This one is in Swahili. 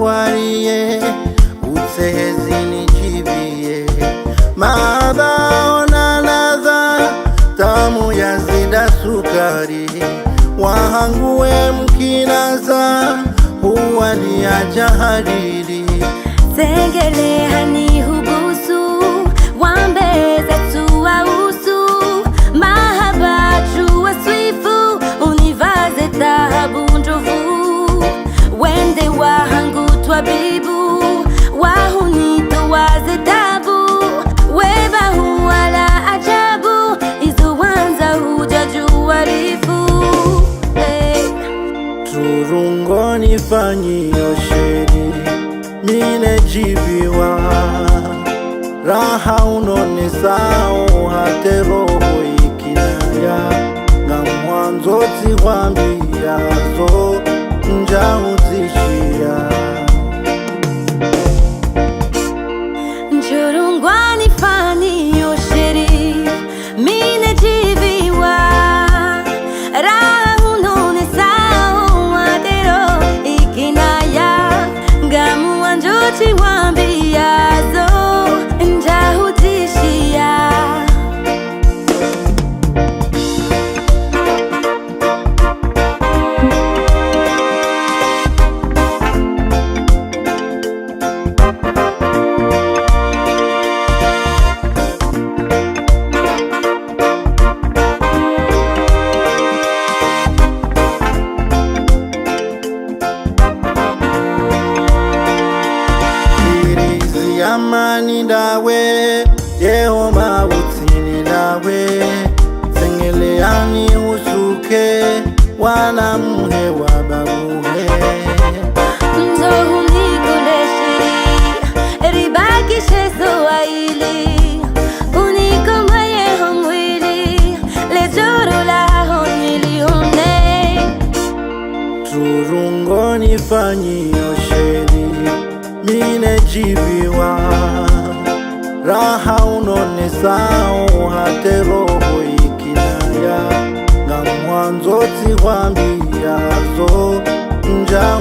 kwariye utsehezi nijibiye mabaona ladha tamu yazida sukari wahangue mkinaza huwaliacha hariri Zegele hani hubusu wambeza tuwa usu mahaba chua swifu univaze tahabu njovu wende wahangu twabibu wahunito waze tabu weba huwala ajabu izo wanza hujajua rifu Turungo nifanyiyo sheri mine jibiwa raha unone sao hate roho ikinaya na mwanzo tiwambia zo nja uzishia Njurungwani fani yosheri mine jibiwa raha unone sao hate roho ikinaya ngamu anjochi wambiazo njahutishia amani ndawe Yehova utini ndawe Zengeleani usuke wala muhe wababuhe Nzohu nikoleshiri ribakishe Swahili uniko mwaye homwili lejoro la honili hone Turungo nifanyiyo sheri mine jibiwa raha unone sao hate roho ikinaya na mwanzo tiwambia zo nja